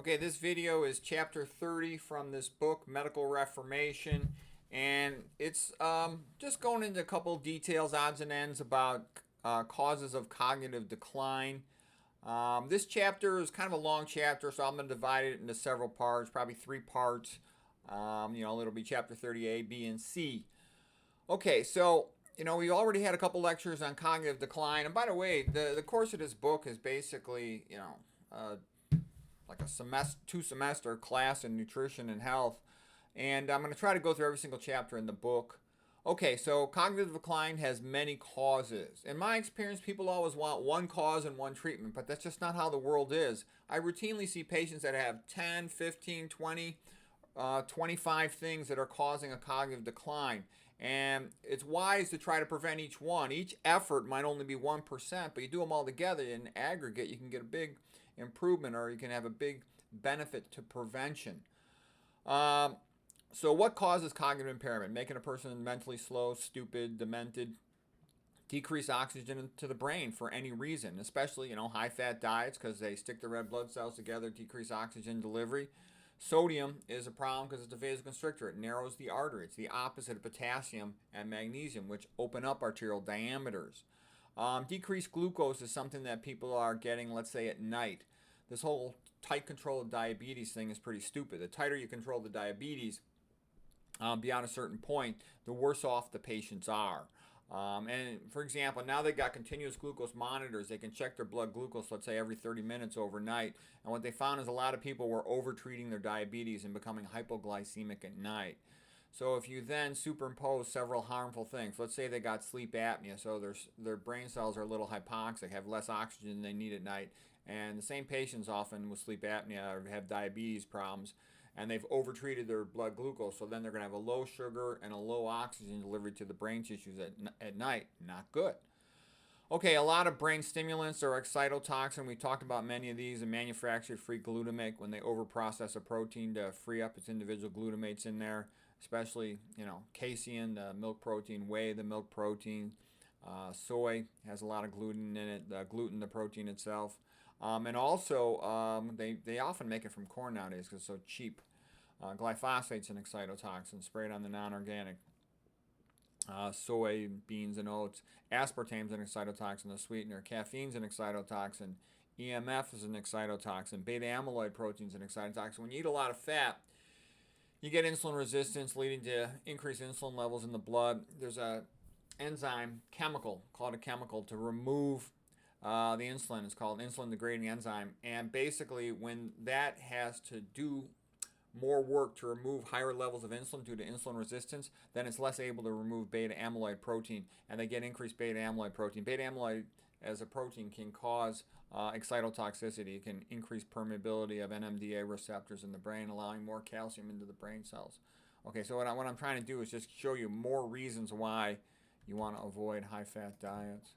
Okay, this video is chapter 30 from this book, Medical Reformation, and it's just going into a couple details, odds and ends about causes of cognitive decline. This chapter is kind of a long chapter, so I'm going to divide it into several parts, probably 3 parts. It'll be chapter 30A, B, and C. Okay, so we already had a couple lectures on cognitive decline, and by the way, the course of this book is basically like a semester, 2 semester class in nutrition and health, and I'm going to try to go through every single chapter in the book. Okay, so cognitive decline has many causes. In my experience, people always want one cause and one treatment, but that's just not how the world is. I routinely see patients that have 10, 15, 20, 25 things that are causing a cognitive decline. And it's wise to try to prevent each one. Each effort might only be 1%, but you do them all together in aggregate, you can get a big improvement, or you can have a big benefit to prevention. So what causes cognitive impairment? Making a person mentally slow, stupid, demented, decrease oxygen into the brain for any reason, especially high-fat diets because they stick the red blood cells together, decrease oxygen delivery. Sodium is a problem because it's a vasoconstrictor. It narrows the artery. It's the opposite of potassium and magnesium, which open up arterial diameters. Decreased glucose is something that people are getting, let's say, at night. This whole tight control of diabetes thing is pretty stupid. The tighter you control the diabetes, beyond a certain point, the worse off the patients are. And for example, now they've got continuous glucose monitors. They can check their blood glucose, let's say, every 30 minutes overnight. And what they found is a lot of people were over-treating their diabetes and becoming hypoglycemic at night. So if you then superimpose several harmful things, let's say they got sleep apnea, so their brain cells are a little hypoxic, have less oxygen than they need at night. And the same patients often with sleep apnea have diabetes problems, and they've overtreated their blood glucose, so then they're going to have a low sugar and a low oxygen delivery to the brain tissues at night. Not good. Okay, a lot of brain stimulants are excitotoxin. We talked about many of these. And manufactured free glutamate, when they overprocess a protein to free up its individual glutamates in there, especially casein, the milk protein, whey, the milk protein. Soy has a lot of gluten in it, gluten, the protein itself. And also, they often make it from corn nowadays because it's so cheap. Glyphosate's an excitotoxin sprayed on the non-organic soy, beans, and oats. Aspartame's an excitotoxin, a sweetener. Caffeine's an excitotoxin. EMF is an excitotoxin. Beta amyloid protein's an excitotoxin. When you eat a lot of fat, you get insulin resistance, leading to increased insulin levels in the blood. There's a enzyme, called a chemical, to remove the insulin. It's called insulin degrading enzyme. And basically, when that has to do more work to remove higher levels of insulin due to insulin resistance, then it's less able to remove beta amyloid protein, and they get increased beta amyloid protein. Beta amyloid as a protein can cause excitotoxicity. It can increase permeability of NMDA receptors in the brain, allowing more calcium into the brain cells. Okay, so what I'm trying to do is just show you more reasons why you want to avoid high-fat diets.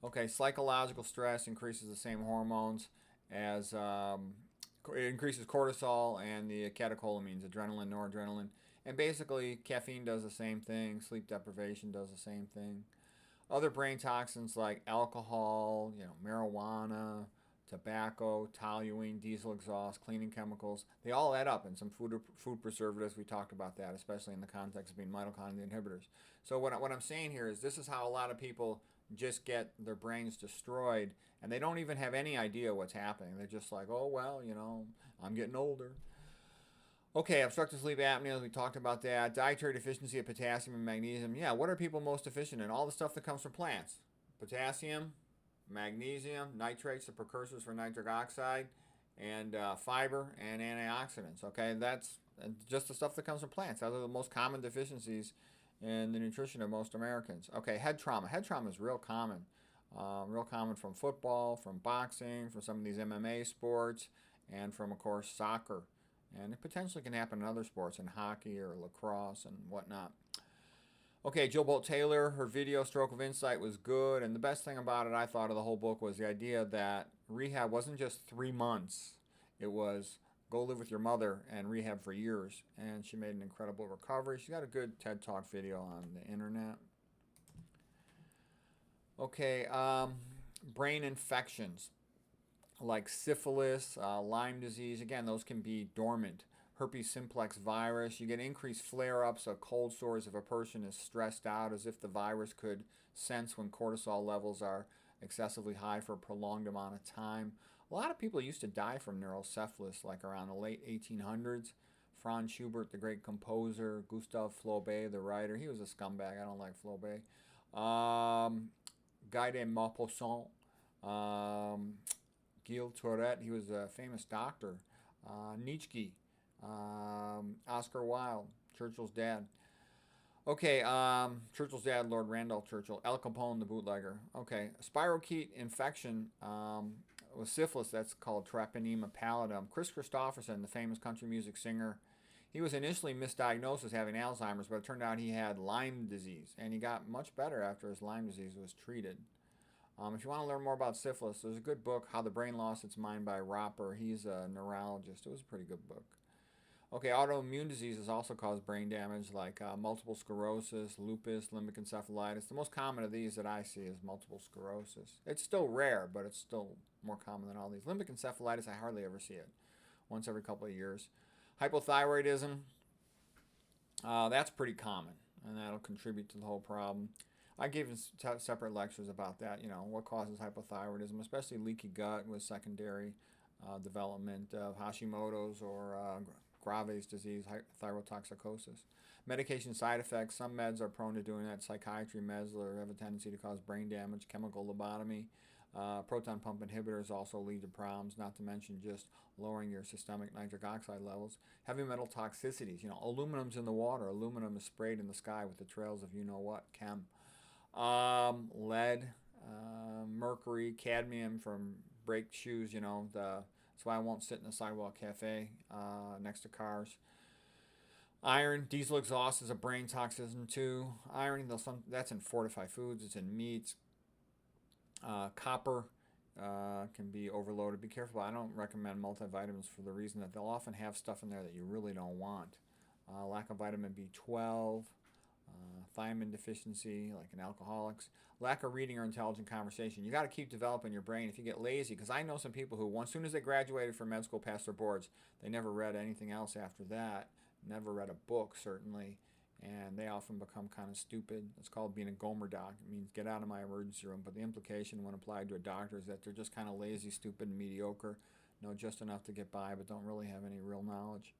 Okay, psychological stress increases the same hormones as it increases cortisol and the catecholamines, adrenaline, noradrenaline. And basically, caffeine does the same thing. Sleep deprivation does the same thing. Other brain toxins like alcohol, marijuana, tobacco, toluene, diesel exhaust, cleaning chemicals, they all add up. And some food preservatives, we talked about that, especially in the context of being mitochondria inhibitors. So what I'm saying here is this is how a lot of people just get their brains destroyed, and they don't even have any idea what's happening. They're just like, oh, well, I'm getting older. Okay, obstructive sleep apnea, we talked about that. Dietary deficiency of potassium and magnesium. Yeah, what are people most deficient in? All the stuff that comes from plants. Potassium, magnesium, nitrates, the precursors for nitric oxide, and fiber and antioxidants. Okay, that's just the stuff that comes from plants. Those are the most common deficiencies in the nutrition of most Americans. Okay, head trauma. Head trauma is real common. Real common from football, from boxing, from some of these MMA sports, and from, of course, soccer. And it potentially can happen in other sports, in hockey or lacrosse and whatnot. Okay, Jill Bolt Taylor, her video, Stroke of Insight, was good. And the best thing about it, I thought, of the whole book was the idea that rehab wasn't just 3 months. It was go live with your mother and rehab for years. And she made an incredible recovery. She's got a good TED Talk video on the internet. Okay, brain infections. like syphilis, Lyme disease. Again, those can be dormant. Herpes simplex virus. You get increased flare-ups of cold sores if a person is stressed out, as if the virus could sense when cortisol levels are excessively high for a prolonged amount of time. A lot of people used to die from neurocephalus, like around the late 1800s. Franz Schubert, the great composer, Gustave Flaubert, the writer. He was a scumbag. I don't like Flaubert. Guy de Maupassant, Gilles Tourette, he was a famous doctor. Nietzsche, Oscar Wilde, Churchill's dad. Okay, Churchill's dad, Lord Randolph Churchill. Al Capone, the bootlegger. Okay, spirochete infection with syphilis, that's called treponema pallidum. Chris Christopherson, the famous country music singer, he was initially misdiagnosed as having Alzheimer's, but it turned out he had Lyme disease, and he got much better after his Lyme disease was treated. If you want to learn more about syphilis, there's a good book, How the Brain Lost Its Mind by Roper. He's a neurologist. It was a pretty good book. Okay, autoimmune diseases also cause brain damage, like multiple sclerosis, lupus, limbic encephalitis. The most common of these that I see is multiple sclerosis. It's still rare, but it's still more common than all these. Limbic encephalitis, I hardly ever see it. Once every couple of years. Hypothyroidism, that's pretty common, and that'll contribute to the whole problem. I gave separate lectures about that, what causes hypothyroidism, especially leaky gut with secondary development of Hashimoto's or Graves' disease, thyrotoxicosis. Medication side effects, some meds are prone to doing that. Psychiatry meds have a tendency to cause brain damage, chemical lobotomy. Proton pump inhibitors also lead to problems, not to mention just lowering your systemic nitric oxide levels. Heavy metal toxicities, aluminum's in the water. Aluminum is sprayed in the sky with the trails of you-know-what, chem. Lead, mercury, cadmium from brake shoes, that's why I won't sit in a sidewalk cafe next to cars. Iron, diesel exhaust is a brain toxin too. Iron, that's in fortified foods, it's in meats. Copper can be overloaded. Be careful. I don't recommend multivitamins for the reason that they'll often have stuff in there that you really don't want. Lack of vitamin B12, thiamine deficiency, like in alcoholics, lack of reading or intelligent conversation. You got to keep developing your brain. If you get lazy, because I know some people who, as soon as they graduated from med school, passed their boards, they never read anything else after that, never read a book, certainly, and they often become kind of stupid. It's called being a Gomer doc. It means get out of my emergency room, but the implication when applied to a doctor is that they're just kind of lazy, stupid, and mediocre, know just enough to get by, but don't really have any real knowledge.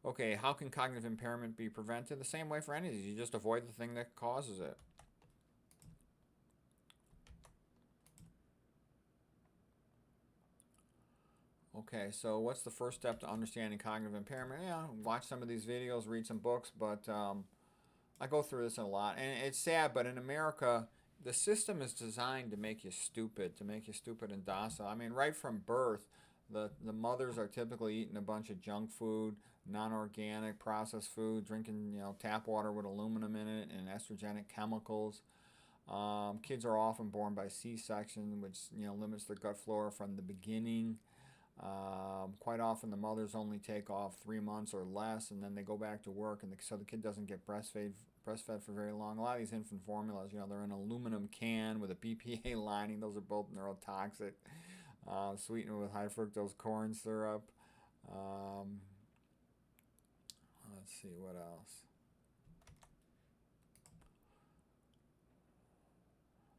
Okay, how can cognitive impairment be prevented? The same way for any of these. You just avoid the thing that causes it. Okay, so what's the first step to understanding cognitive impairment? Yeah, watch some of these videos, read some books, but I go through this a lot. And it's sad, but in America, the system is designed to make you stupid and docile. I mean, right from birth, the mothers are typically eating a bunch of junk food, non-organic processed food, drinking tap water with aluminum in it and estrogenic chemicals. Kids are often born by C-section, which limits their gut flora from the beginning. Quite often the mothers only take off 3 months or less, and then they go back to work, and so the kid doesn't get breastfed for very long. A lot of these infant formulas, they're in an aluminum can with a BPA lining. Those are both neurotoxic. Sweetened with high fructose corn syrup. Let's see what else.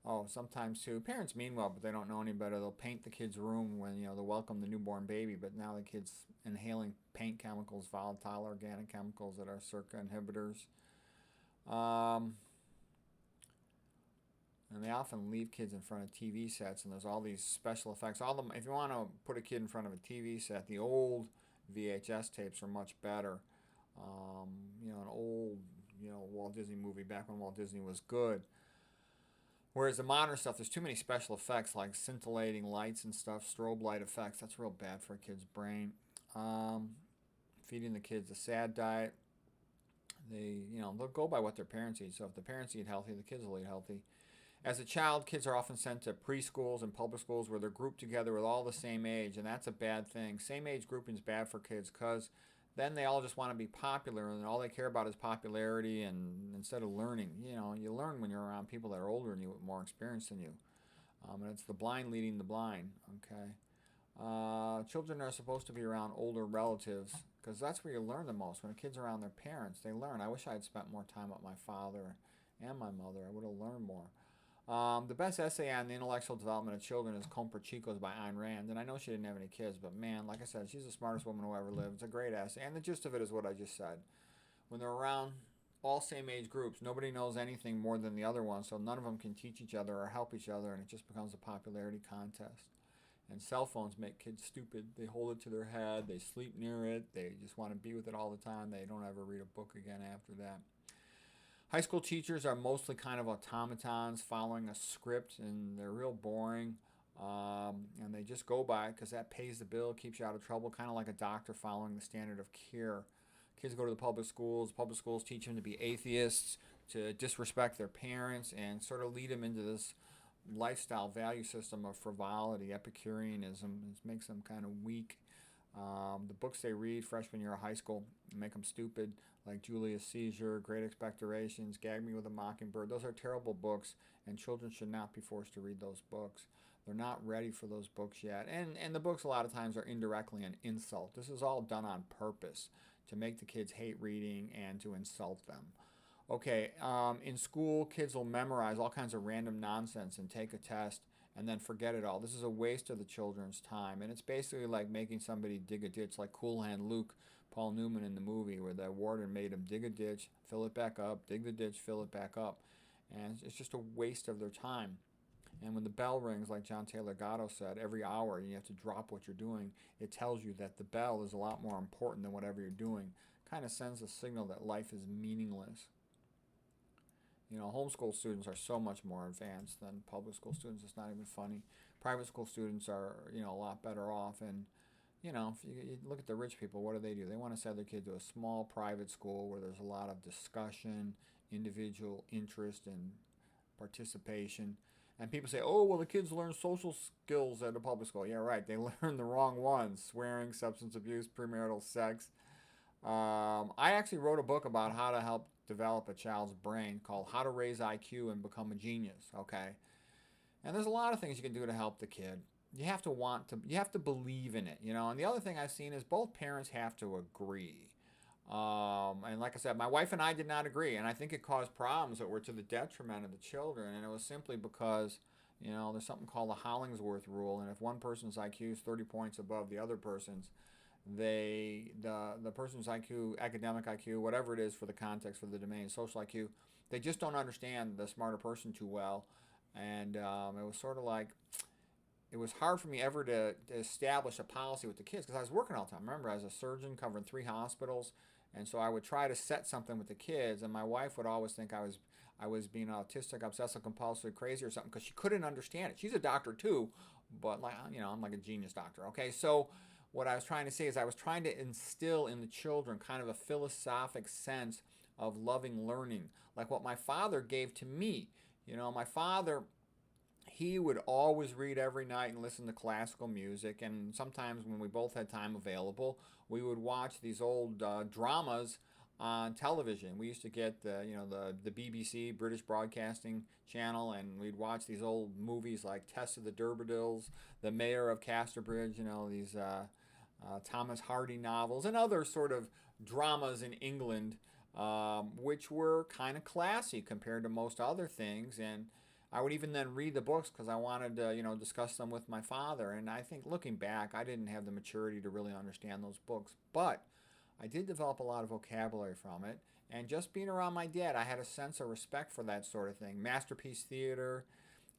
Oh, sometimes too. Parents mean well, but they don't know any better. They'll paint the kid's room when they'll welcome the newborn baby, but now the kid's inhaling paint chemicals, volatile organic chemicals that are circa inhibitors. And they often leave kids in front of TV sets, and there's all these special effects. If you want to put a kid in front of a TV set, the old VHS tapes are much better. An old Walt Disney movie back when Walt Disney was good. Whereas the modern stuff, there's too many special effects like scintillating lights and stuff, strobe light effects. That's real bad for a kid's brain. Feeding the kids a sad diet. They'll go by what their parents eat. So if the parents eat healthy, the kids will eat healthy. As a child, kids are often sent to preschools and public schools where they're grouped together with all the same age, and that's a bad thing. Same age grouping is bad for kids because then they all just want to be popular, and all they care about is popularity, and instead of learning. You learn when you're around people that are older than you with more experience than you. And it's the blind leading the blind, okay? Children are supposed to be around older relatives because that's where you learn the most. When a kid's around their parents, they learn. I wish I had spent more time with my father and my mother. I would have learned more. The best essay on the intellectual development of children is Comper Chicos by Ayn Rand. And I know she didn't have any kids, but man, like I said, she's the smartest woman who ever lived. It's a great essay. And the gist of it is what I just said. When they're around all same age groups, nobody knows anything more than the other one, so none of them can teach each other or help each other, and it just becomes a popularity contest. And cell phones make kids stupid. They hold it to their head, they sleep near it, they just want to be with it all the time. They don't ever read a book again after that. High school teachers are mostly kind of automatons following a script, and they're real boring. And they just go by because that pays the bill, keeps you out of trouble, kind of like a doctor following the standard of care. Kids go to the public schools. Public schools teach them to be atheists, to disrespect their parents, and sort of lead them into this lifestyle value system of frivolity, Epicureanism. It makes them kind of weak. The books they read freshman year of high school make them stupid, like Julius Caesar, Great Expectations, Gag Me with a Mockingbird. Those are terrible books, and children should not be forced to read those books. They're not ready for those books yet. And the books a lot of times are indirectly an insult. This is all done on purpose to make the kids hate reading and to insult them. Okay, in school, kids will memorize all kinds of random nonsense and take a test and then forget it all. This is a waste of the children's time. And it's basically like making somebody dig a ditch, like Cool Hand Luke, Paul Newman in the movie, where the warden made him dig a ditch, fill it back up, dig the ditch, fill it back up. And it's just a waste of their time. And when the bell rings, like John Taylor Gatto said, every hour you have to drop what you're doing, it tells you that the bell is a lot more important than whatever you're doing. Kind of sends a signal that life is meaningless. You know, homeschool students are so much more advanced than public school students. It's not even funny. Private school students are, a lot better off. And, if you look at the rich people, what do? They want to send their kid to a small private school where there's a lot of discussion, individual interest, and participation. And people say, oh, well, the kids learn social skills at a public school. Yeah, right. They learn the wrong ones. Swearing, substance abuse, premarital sex. I actually wrote a book about how to help develop a child's brain called How to Raise IQ and Become a Genius, okay? And there's a lot of things you can do to help the kid. You have to believe in it, And the other thing I've seen is both parents have to agree. And like I said, my wife and I did not agree, and I think it caused problems that were to the detriment of the children, and it was simply because, there's something called the Hollingsworth rule, and if one person's IQ is 30 points above the other person's, the person's IQ, academic IQ, whatever it is for the context, for the domain, social IQ, they just don't understand the smarter person too well, and it was sort of like, it was hard for me ever to establish a policy with the kids because I was working all the time. Remember, I was a surgeon covering 3 hospitals, and so I would try to set something with the kids, and my wife would always think I was being autistic, obsessive, compulsive, crazy or something because she couldn't understand it. She's a doctor too, but I'm like a genius doctor. Okay, so what I was trying to say is I was trying to instill in the children kind of a philosophic sense of loving learning, like what my father gave to me. My father, he would always read every night and listen to classical music, and sometimes when we both had time available, we would watch these old dramas on television. We used to get the BBC, British Broadcasting Channel, and we'd watch these old movies like Tess of the D'Urbervilles, The Mayor of Casterbridge, these Thomas Hardy novels, and other sort of dramas in England, which were kind of classy compared to most other things. And I would even then read the books because I wanted to, discuss them with my father. And I think looking back, I didn't have the maturity to really understand those books. But I did develop a lot of vocabulary from it. And just being around my dad, I had a sense of respect for that sort of thing. Masterpiece Theater,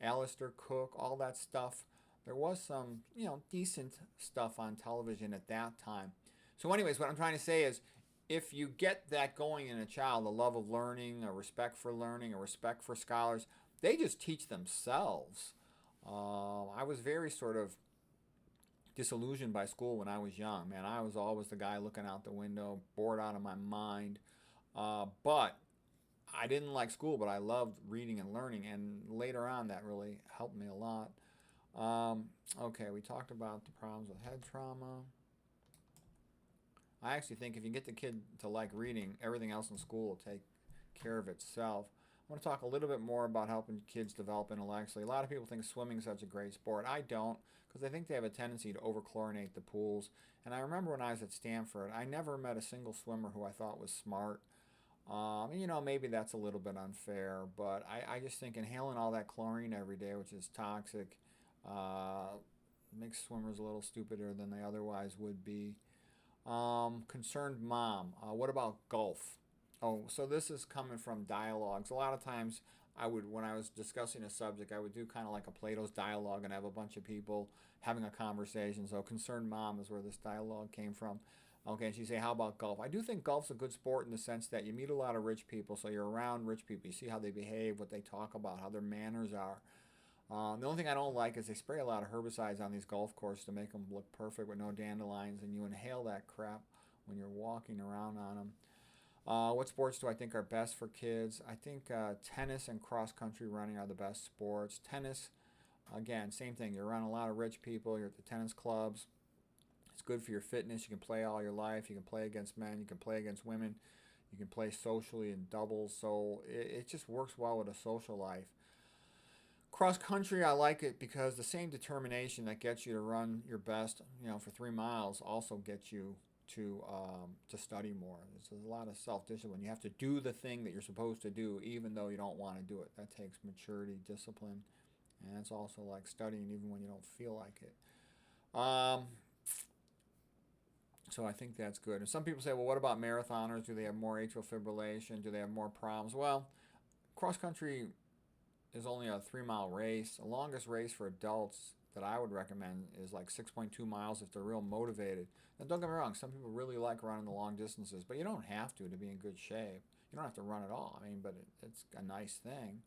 Alistair Cook, all that stuff. There was some, decent stuff on television at that time. So anyways, what I'm trying to say is, if you get that going in a child, a love of learning, a respect for learning, a respect for scholars, they just teach themselves. I was very sort of disillusioned by school when I was young. Man, I was always the guy looking out the window, bored out of my mind. But I didn't like school, but I loved reading and learning. And later on, that really helped me a lot. Okay, we talked about the problems with head trauma. I actually think if you get the kid to like reading, everything else in school will take care of itself. I want to talk a little bit more about helping kids develop intellectually. A lot of people think swimming is such a great sport. I don't, because I think they have a tendency to over-chlorinate the pools. And I remember when I was at Stanford, I never met a single swimmer who I thought was smart. Maybe that's a little bit unfair, but I just think inhaling all that chlorine every day, which is toxic, uh, makes swimmers a little stupider than they otherwise would be. Concerned mom. What about golf? Oh, so this is coming from dialogues. A lot of times when I was discussing a subject, I would do kind of like a Plato's dialogue and have a bunch of people having a conversation. So concerned mom is where this dialogue came from. Okay, and she'd say, how about golf? I do think golf's a good sport in the sense that you meet a lot of rich people, so you're around rich people. You see how they behave, what they talk about, how their manners are. The only thing I don't like is they spray a lot of herbicides on these golf courses to make them look perfect with no dandelions, and you inhale that crap when you're walking around on them. What sports do I think are best for kids? I think tennis and cross-country running are the best sports. Tennis, again, same thing. You're around a lot of rich people. You're at the tennis clubs. It's good for your fitness. You can play all your life. You can play against men. You can play against women. You can play socially in doubles. So it just works well with a social life. Cross country, I like it because the same determination that gets you to run your best, for 3 miles, also gets you to study more. There's a lot of self-discipline. You have to do the thing that you're supposed to do, even though you don't want to do it. That takes maturity, discipline, and it's also like studying even when you don't feel like it. So I think that's good. And some people say, well, what about marathoners? Do they have more atrial fibrillation? Do they have more problems? Well, cross country is only a 3-mile race. The longest race for adults that I would recommend is like 6.2 miles if they're real motivated. Now, don't get me wrong, some people really like running the long distances, but you don't have to be in good shape. You don't have to run at all. But it's a nice thing.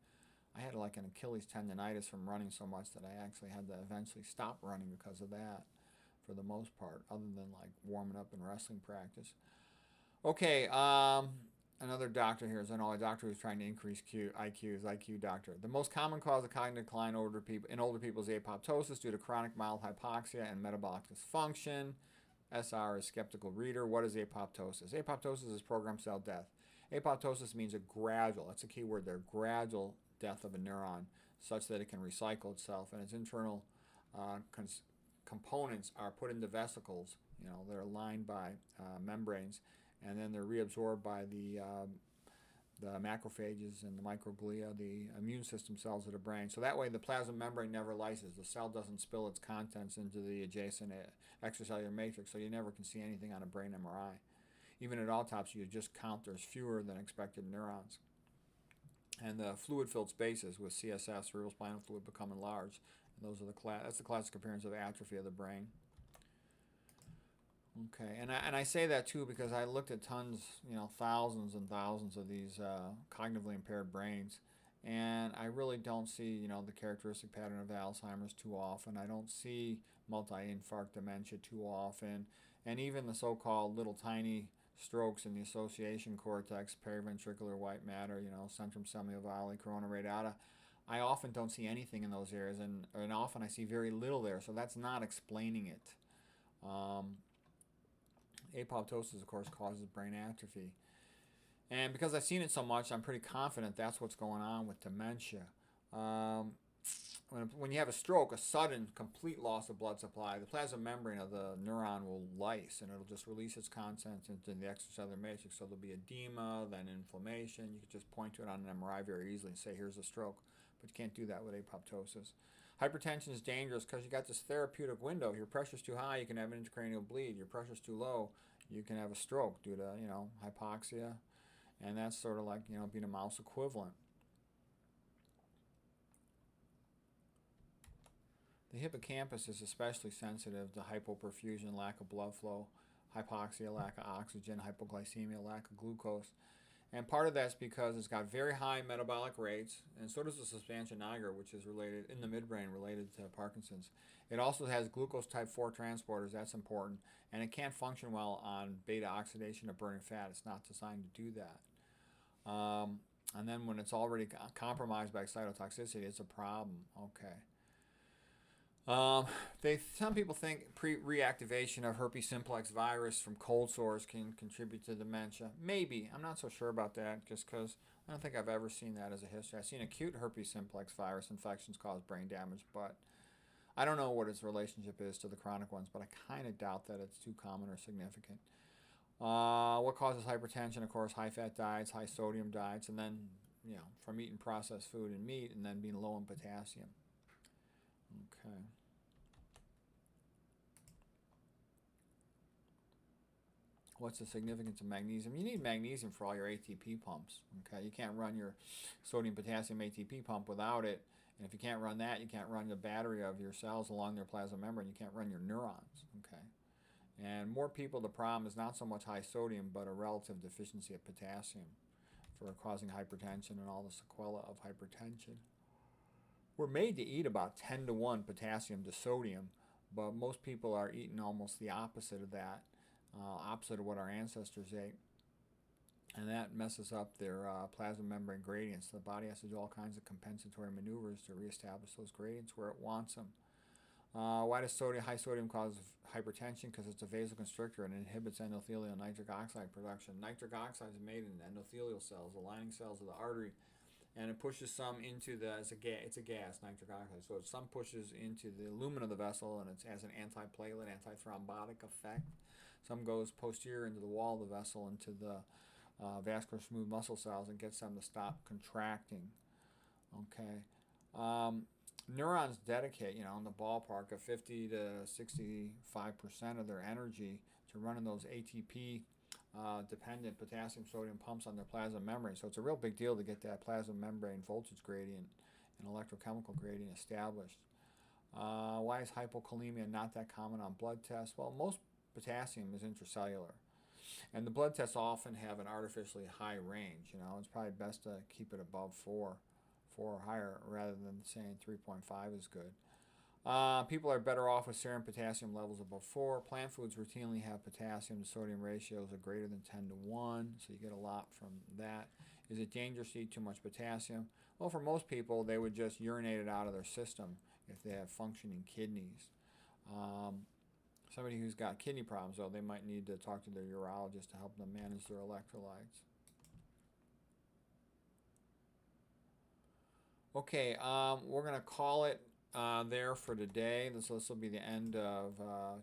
I had like an Achilles tendonitis from running so much that I actually had to eventually stop running because of that, for the most part, other than like warming up in wrestling practice. Okay, another doctor here is a doctor who's trying to increase IQ is IQ doctor. The most common cause of cognitive decline in older people is apoptosis due to chronic mild hypoxia and metabolic dysfunction. SR is skeptical reader. What is apoptosis? Apoptosis is programmed cell death. Apoptosis means a gradual, that's a key word there, gradual death of a neuron such that it can recycle itself, and its internal components are put into vesicles. They're lined by membranes, and then they're reabsorbed by the macrophages and the microglia, the immune system cells of the brain. So that way the plasma membrane never lyses. The cell doesn't spill its contents into the adjacent extracellular matrix, so you never can see anything on a brain MRI. Even at autopsy, you just count there's fewer than expected neurons. And the fluid-filled spaces with CSF, cerebrospinal fluid, become enlarged. And that's the classic appearance of atrophy of the brain. Okay, and I say that too because I looked at tons, thousands and thousands of these cognitively impaired brains, and I really don't see, the characteristic pattern of Alzheimer's too often. I don't see multi-infarct dementia too often, and even the so-called little tiny strokes in the association cortex, periventricular white matter, centrum semiovale, corona radiata, I often don't see anything in those areas, and often I see very little there, so that's not explaining it. Apoptosis, of course, causes brain atrophy. And because I've seen it so much, I'm pretty confident that's what's going on with dementia. When you have a stroke, a sudden, complete loss of blood supply, the plasma membrane of the neuron will lyse, and it'll just release its contents into the extracellular matrix. So there'll be edema, then inflammation. You can just point to it on an MRI very easily and say, here's a stroke. But you can't do that with apoptosis. Hypertension is dangerous because you got this therapeutic window. Your pressure's too high, you can have an intracranial bleed. Your pressure's too low, you can have a stroke due to, hypoxia. And that's sort of like, being a mouse equivalent. The hippocampus is especially sensitive to hypoperfusion, lack of blood flow, hypoxia, lack of oxygen, hypoglycemia, lack of glucose. And part of that's because it's got very high metabolic rates, and so does the substantia nigra, which is related in the midbrain, related to Parkinson's. It also has glucose type 4 transporters, that's important, and it can't function well on beta oxidation of burning fat. It's not designed to do that. And then when it's already compromised by cytotoxicity, it's a problem. Okay. Um, some people think reactivation of herpes simplex virus from cold sores can contribute to dementia. Maybe. I'm not so sure about that, just because I don't think I've ever seen that as a history. I've seen acute herpes simplex virus infections cause brain damage, but I don't know what its relationship is to the chronic ones, but I kind of doubt that it's too common or significant. What causes hypertension? Of course, high-fat diets, high-sodium diets, and then, from eating processed food and meat, and then being low in potassium. Okay. What's the significance of magnesium? You need magnesium for all your ATP pumps. Okay, you can't run your sodium potassium ATP pump without it. And if you can't run that, you can't run the battery of your cells along their plasma membrane. You can't run your neurons. Okay, and more people, the problem is not so much high sodium, but a relative deficiency of potassium for causing hypertension and all the sequelae of hypertension. We're made to eat about 10 to 1 potassium to sodium, but most people are eating almost the opposite of that, opposite of what our ancestors ate. And that messes up their plasma membrane gradients. The body has to do all kinds of compensatory maneuvers to reestablish those gradients where it wants them. Why does high sodium cause hypertension? Because it's a vasoconstrictor and inhibits endothelial nitric oxide production. Nitric oxide is made in endothelial cells, the lining cells of the artery, and it pushes some into it's a gas, nitric oxide. So some pushes into the lumen of the vessel, and it has an antiplatelet, antithrombotic effect. Some goes posterior into the wall of the vessel, into the vascular smooth muscle cells, and gets them to stop contracting. Okay. Neurons dedicate, in the ballpark of 50 to 65% of their energy to running those ATP dependent potassium sodium pumps on their plasma membrane. So it's a real big deal to get that plasma membrane voltage gradient and electrochemical gradient established. Why is hypokalemia not that common on blood tests? Well, most potassium is intracellular, and the blood tests often have an artificially high range. It's probably best to keep it above 4 or higher, rather than saying 3.5 is good. People are better off with serum potassium levels above 4. Plant foods routinely have potassium to sodium ratios of greater than 10 to 1, so you get a lot from that. Is it dangerous to eat too much potassium? Well, for most people, they would just urinate it out of their system if they have functioning kidneys. Somebody who's got kidney problems, though, they might need to talk to their urologist to help them manage their electrolytes. Okay, we're going to call it there for today. This will be the end of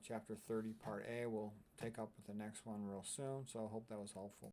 Chapter 30, Part A. We'll take up with the next one real soon, so I hope that was helpful.